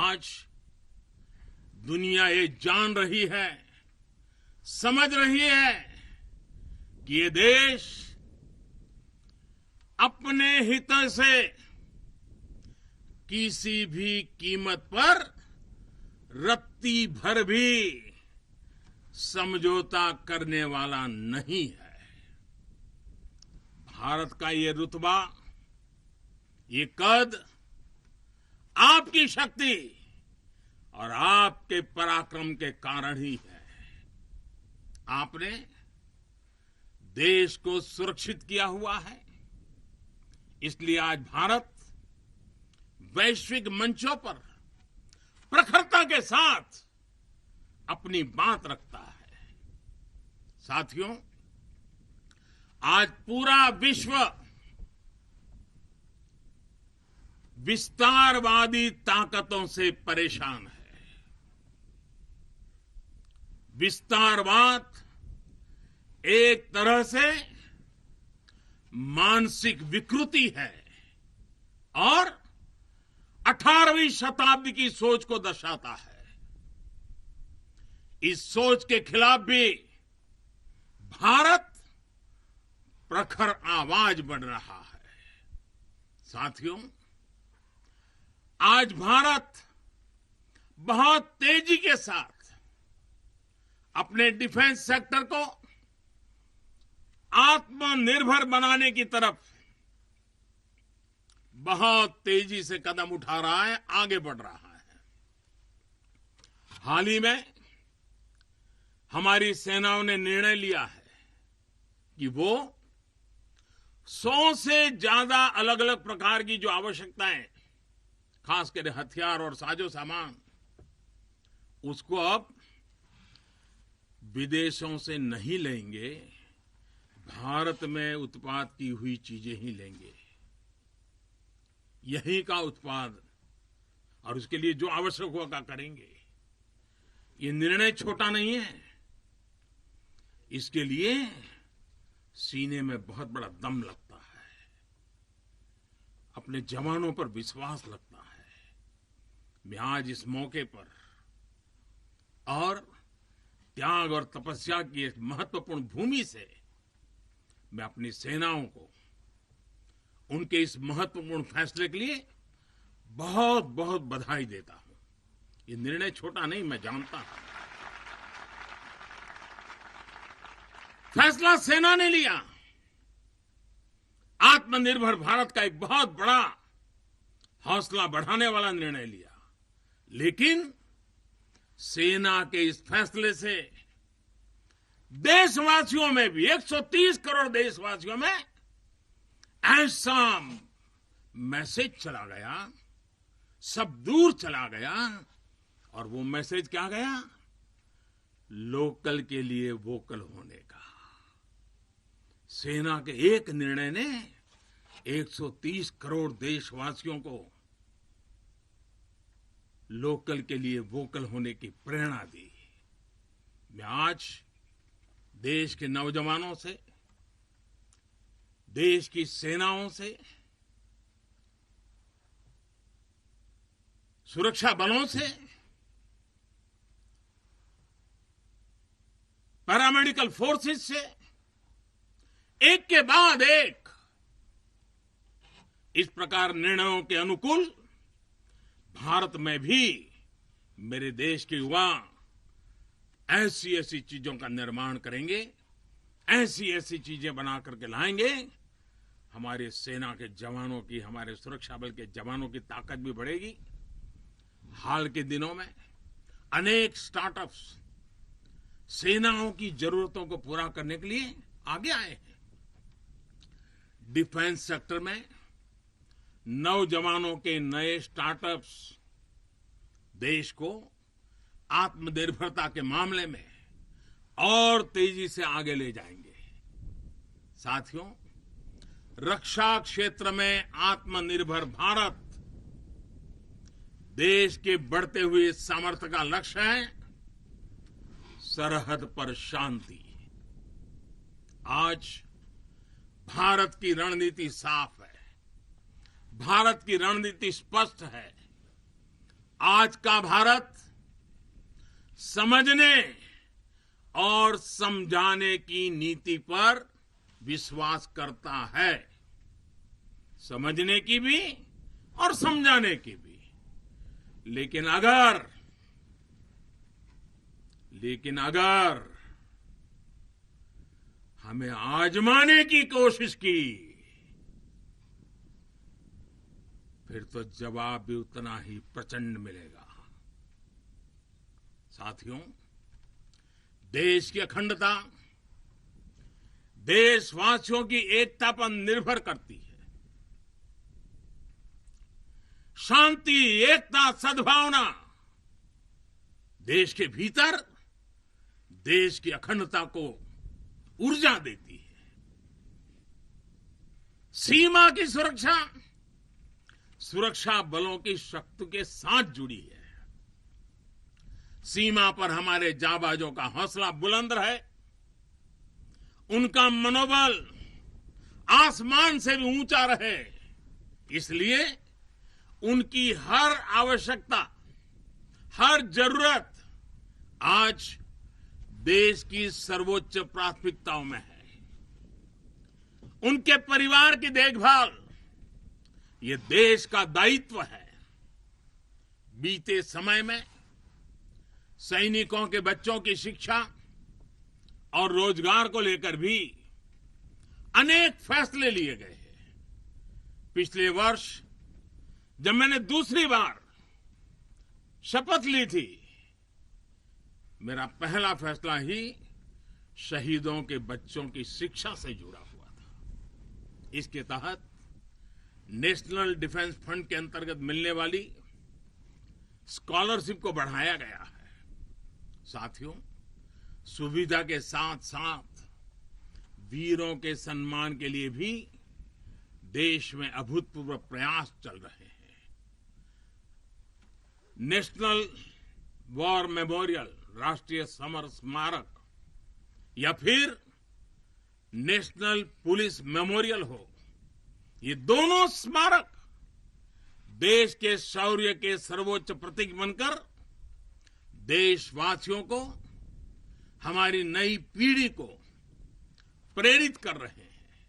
आज दुनिया ये जान रही है, समझ रही है कि ये देश अपने हित से किसी भी कीमत पर रत्ती भर भी समझौता करने वाला नहीं है। भारत का ये रुतबा, ये कद आपकी शक्ति और आपके पराक्रम के कारण ही है। आपने देश को सुरक्षित किया हुआ है, इसलिए आज भारत वैश्विक मंचों पर प्रखरता के साथ अपनी बात रखता है। साथियों, आज पूरा विश्व विस्तारवादी ताकतों से परेशान है। विस्तारवाद एक तरह से मानसिक विकृति है और 18वीं शताब्दी की सोच को दर्शाता है। इस सोच के खिलाफ भी भारत प्रखर आवाज बढ़ रहा है। साथियों, आज भारत बहुत तेजी के साथ अपने डिफेंस सेक्टर को आत्मनिर्भर बनाने की तरफ बहुत तेजी से कदम उठा रहा है, आगे बढ़ रहा है। हाल ही में हमारी सेनाओं ने निर्णय लिया है कि वो 100 से ज्यादा अलग अलग प्रकार की जो आवश्यकताएं, खासकर हथियार और साजो सामान, उसको अब विदेशों से नहीं लेंगे, भारत में उत्पाद की हुई चीजें ही लेंगे। यहीं का उत्पाद और उसके लिए जो आवश्यक होगा करेंगे। ये निर्णय छोटा नहीं है, इसके लिए सीने में बहुत बड़ा दम लगता है, अपने जवानों पर विश्वास लगता है। मैं आज इस मौके पर और त्याग और तपस्या की एक महत्वपूर्ण भूमि से मैं अपनी सेनाओं को उनके इस महत्वपूर्ण फैसले के लिए बहुत बहुत बधाई देता हूं। ये निर्णय छोटा नहीं, मैं जानता हूं। फैसला सेना ने लिया, आत्मनिर्भर भारत का एक बहुत बड़ा हौसला बढ़ाने वाला निर्णय लिया। लेकिन सेना के इस फैसले से देशवासियों में भी, 130 करोड़ देशवासियों में ऐसा मैसेज चला गया, सब दूर चला गया। और वो मैसेज क्या गया? लोकल के लिए वोकल होने का। सेना के एक निर्णय ने 130 करोड़ देशवासियों को लोकल के लिए वोकल होने की प्रेरणा दी। मैं आज देश के नौजवानों से, देश की सेनाओं से, सुरक्षा बलों से, पैरामेडिकल फोर्सेस से एक के बाद एक इस प्रकार निर्णयों के अनुकूल भारत में भी मेरे देश के युवा ऐसी ऐसी चीजों का निर्माण करेंगे, ऐसी ऐसी चीजें बना करके लाएंगे। हमारे सेना के जवानों की, हमारे सुरक्षा बल के जवानों की ताकत भी बढ़ेगी। हाल के दिनों में अनेक स्टार्टअप्स सेनाओं की जरूरतों को पूरा करने के लिए आगे आए हैं। डिफेंस सेक्टर में नौजवानों के नए स्टार्टअप्स देश को आत्मनिर्भरता के मामले में और तेजी से आगे ले जाएंगे। साथियों, रक्षा क्षेत्र में आत्मनिर्भर भारत देश के बढ़ते हुए सामर्थ्य का लक्ष्य है। सरहद पर शांति। आज भारत की रणनीति साफ है, भारत की रणनीति स्पष्ट है। आज का भारत समझने और समझाने की नीति पर विश्वास करता है, समझने की भी और समझाने की भी। लेकिन अगर हमें आजमाने की कोशिश की, फिर तो जवाब भी उतना ही प्रचंड मिलेगा। साथियों, देश की अखंडता देशवासियों की एकता पर निर्भर करती है। शांति, एकता, सद्भावना देश के भीतर देश की अखंडता को ऊर्जा देती है। सीमा की सुरक्षा बलों की शक्ति के साथ जुड़ी है। सीमा पर हमारे जाबाजों का हौसला बुलंद रहे, उनका मनोबल आसमान से भी ऊंचा रहे, इसलिए उनकी हर आवश्यकता, हर जरूरत आज देश की सर्वोच्च प्राथमिकताओं में है। उनके परिवार की देखभाल ये देश का दायित्व है। बीते समय में सैनिकों के बच्चों की शिक्षा और रोजगार को लेकर भी अनेक फैसले लिए गए हैं। पिछले वर्ष जब मैंने दूसरी बार शपथ ली थी, मेरा पहला फैसला ही शहीदों के बच्चों की शिक्षा से जुड़ा हुआ था। इसके तहत नेशनल डिफेंस फंड के अंतर्गत मिलने वाली स्कॉलरशिप को बढ़ाया गया है। साथियों, सुविधा के साथ साथ वीरों के सम्मान के लिए भी देश में अभूतपूर्व प्रयास चल रहे हैं। नेशनल वॉर मेमोरियल, राष्ट्रीय समर स्मारक, या फिर नेशनल पुलिस मेमोरियल हो, ये दोनों स्मारक देश के शौर्य के सर्वोच्च प्रतीक बनकर देशवासियों को, हमारी नई पीढ़ी को प्रेरित कर रहे हैं।